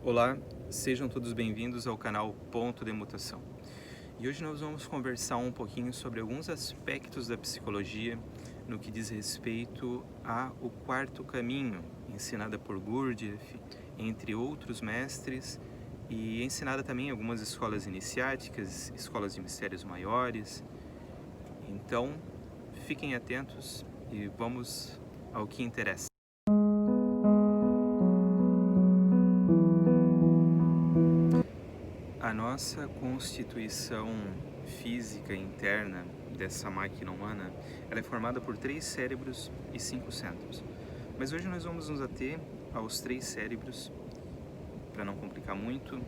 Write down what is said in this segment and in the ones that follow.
Olá, sejam todos bem-vindos ao canal Ponto de Mutação. E hoje nós vamos conversar um pouquinho sobre alguns aspectos da psicologia no que diz respeito ao quarto caminho, ensinada por Gurdjieff, entre outros mestres, e ensinada também em algumas escolas iniciáticas, escolas de mistérios maiores. Então, fiquem atentos e vamos ao que interessa. A nossa constituição física interna dessa máquina humana, ela é formada por 3 cérebros e 5 centros. Mas hoje nós vamos nos ater aos 3 cérebros, para não complicar muito,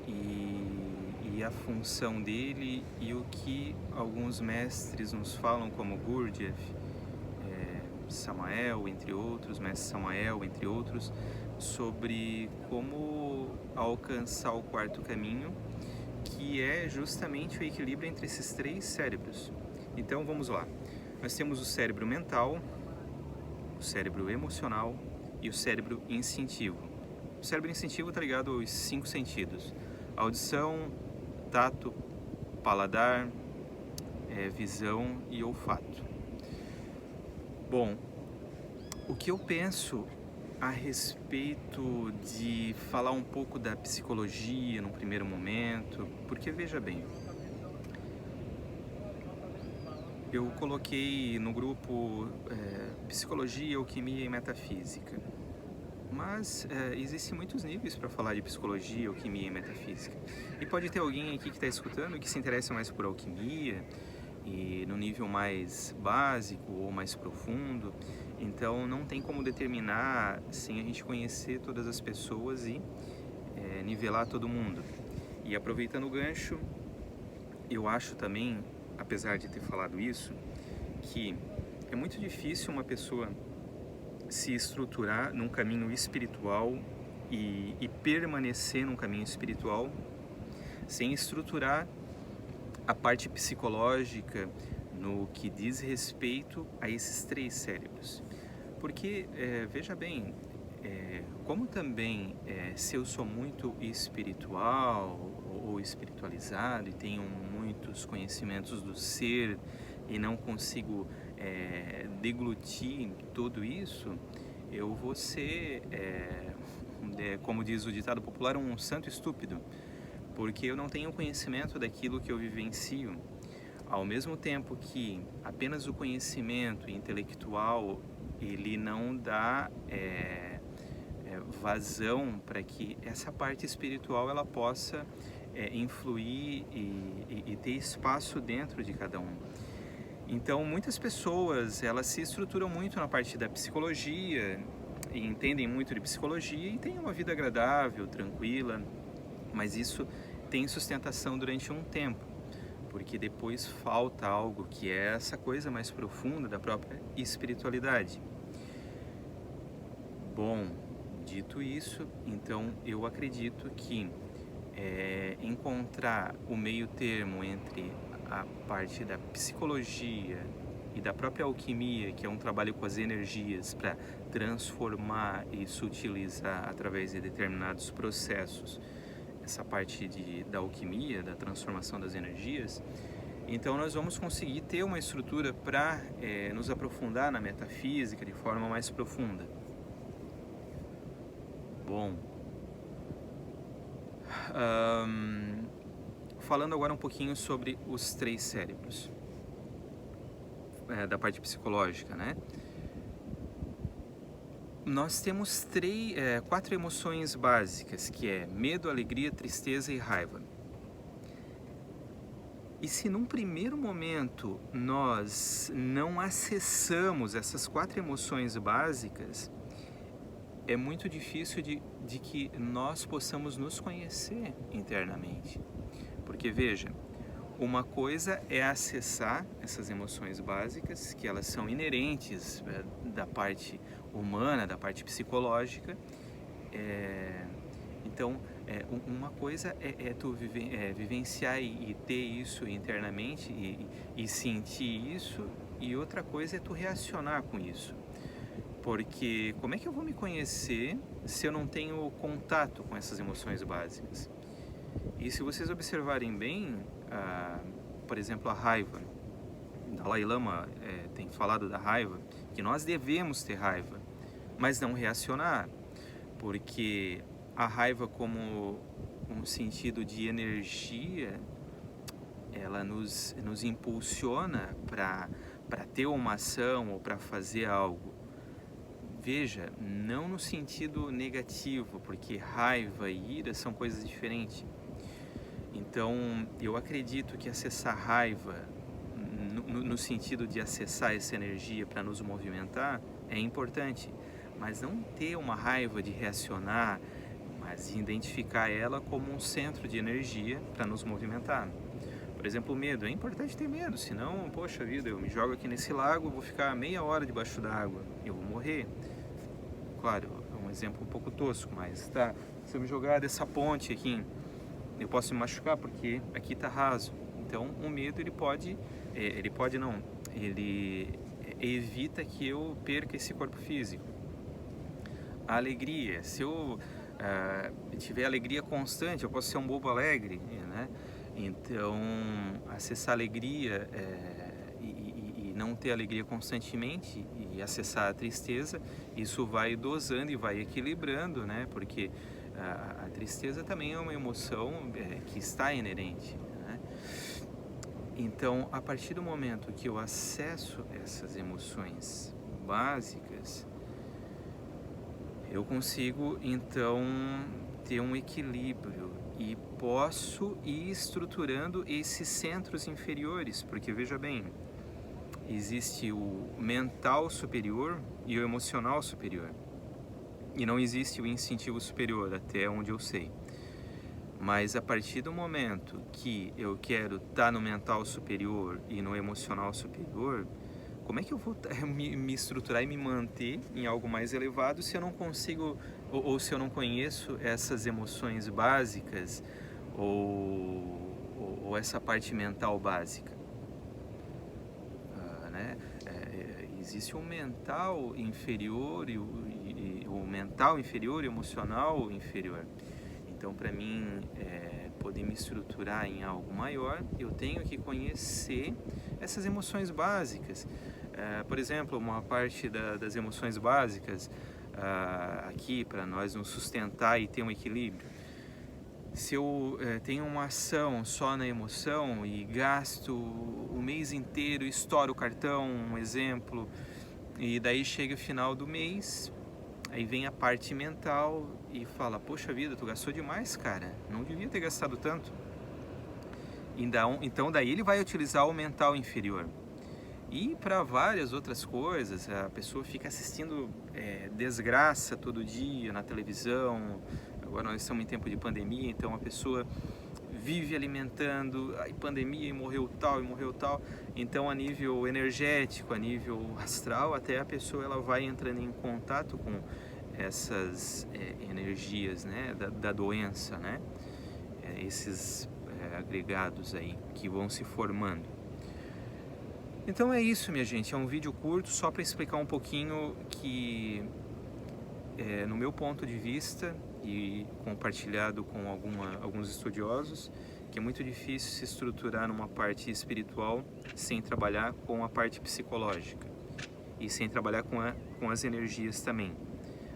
e a função dele e o que alguns mestres nos falam, como Gurdjieff, Samael, entre outros, mestre Samael, entre outros, sobre como alcançar o quarto caminho, que é justamente o equilíbrio entre esses 3 cérebros. Então vamos lá. Nós temos o cérebro mental, o cérebro emocional e o cérebro instintivo. O cérebro instintivo está ligado aos 5 sentidos: audição, tato, paladar, visão e olfato. Bom, o que eu penso a respeito de falar um pouco da psicologia num primeiro momento, porque veja bem, eu coloquei no grupo Psicologia, Alquimia e Metafísica, mas existem muitos níveis para falar de psicologia, alquimia e metafísica, e pode ter alguém aqui que está escutando que se interessa mais por alquimia, e no nível mais básico ou mais profundo. Então não tem como determinar sem a gente conhecer todas as pessoas e nivelar todo mundo. E aproveitando o gancho, eu acho também, apesar de ter falado isso, que é muito difícil uma pessoa se estruturar num caminho espiritual e permanecer num caminho espiritual sem estruturar a parte psicológica no que diz respeito a esses 3 cérebros. Porque, veja bem, como também se eu sou muito espiritual ou espiritualizado e tenho muitos conhecimentos do ser e não consigo deglutir tudo isso, eu vou ser, como diz o ditado popular, um santo estúpido, porque eu não tenho conhecimento daquilo que eu vivencio. Ao mesmo tempo que apenas o conhecimento intelectual ele não dá vazão para que essa parte espiritual ela possa influir e ter espaço dentro de cada um. Então muitas pessoas elas se estruturam muito na parte da psicologia e entendem muito de psicologia e têm uma vida agradável, tranquila, mas isso tem sustentação durante um tempo, porque depois falta algo que é essa coisa mais profunda da própria espiritualidade. Bom, dito isso, então eu acredito que encontrar o meio termo entre a parte da psicologia e da própria alquimia, que é um trabalho com as energias para transformar e sutilizar através de determinados processos, essa parte da alquimia, da transformação das energias, então nós vamos conseguir ter uma estrutura para nos aprofundar na metafísica de forma mais profunda. Bom, falando agora um pouquinho sobre os 3 cérebros, da parte psicológica, né? Nós temos 4 emoções básicas, que é medo, alegria, tristeza e raiva. E se num primeiro momento nós não acessamos essas 4 emoções básicas, é muito difícil de que nós possamos nos conhecer internamente. Porque veja, uma coisa é acessar essas emoções básicas, que elas são inerentes da parte humana, da parte psicológica. Então, uma coisa é tu vivenciar e ter isso internamente e sentir isso, e outra coisa é tu reacionar com isso. Porque como é que eu vou me conhecer se eu não tenho contato com essas emoções básicas? E se vocês observarem bem, por exemplo, a raiva. Dalai Lama tem falado da raiva, que nós devemos ter raiva, mas não reacionar, porque a raiva como um sentido de energia, ela nos impulsiona para ter uma ação ou para fazer algo. Veja, não no sentido negativo, porque raiva e ira são coisas diferentes. Então, eu acredito que acessar raiva, no sentido de acessar essa energia para nos movimentar, é importante. Mas não ter uma raiva de reacionar, mas identificar ela como um centro de energia para nos movimentar. Por exemplo, o medo. É importante ter medo, senão, poxa vida, eu me jogo aqui nesse lago, vou ficar meia hora debaixo d'água, eu vou morrer. Claro, é um exemplo um pouco tosco, mas tá, se eu me jogar dessa ponte aqui, eu posso me machucar porque aqui tá raso. Então, o medo ele evita que eu perca esse corpo físico. A alegria, se eu tiver alegria constante, eu posso ser um bobo alegre, né? Então, acessar alegria e não ter alegria constantemente e acessar a tristeza, isso vai dosando e vai equilibrando, né? Porque a tristeza também é uma emoção que está inerente, né? Então, a partir do momento que eu acesso essas emoções básicas, eu consigo, então, ter um equilíbrio e posso ir estruturando esses centros inferiores, porque, veja bem, existe o mental superior e o emocional superior. E não existe o instintivo superior, até onde eu sei. Mas a partir do momento que eu quero estar no mental superior e no emocional superior, como é que eu vou me estruturar e me manter em algo mais elevado se eu não consigo, ou se eu não conheço essas emoções básicas ou essa parte mental básica? Né? Existe um mental inferior e o mental inferior e o emocional inferior. Então, para mim poder me estruturar em algo maior, eu tenho que conhecer essas emoções básicas. Por exemplo, uma parte das emoções básicas aqui para nós nos sustentar e ter um equilíbrio. Se eu tenho uma ação só na emoção e gasto o mês inteiro, estouro o cartão, um exemplo, e daí chega o final do mês, aí vem a parte mental e fala, poxa vida, tu gastou demais, cara, não devia ter gastado tanto. Então daí ele vai utilizar o mental inferior. E para várias outras coisas, a pessoa fica assistindo desgraça todo dia na televisão. Agora nós estamos em tempo de pandemia, então a pessoa vive alimentando, aí pandemia e morreu tal. Então a nível energético, a nível astral, até a pessoa ela vai entrando em contato com essas energias, né, da doença, né? Esses agregados aí que vão se formando. Então é isso, minha gente, é um vídeo curto só para explicar um pouquinho que, no meu ponto de vista e compartilhado com alguns estudiosos, que é muito difícil se estruturar numa parte espiritual sem trabalhar com a parte psicológica e sem trabalhar com as energias também,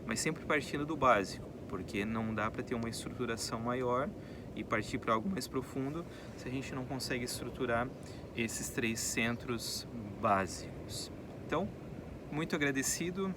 mas sempre partindo do básico, porque não dá para ter uma estruturação maior e partir para algo mais profundo se a gente não consegue estruturar esses 3 centros básicos. Então, muito agradecido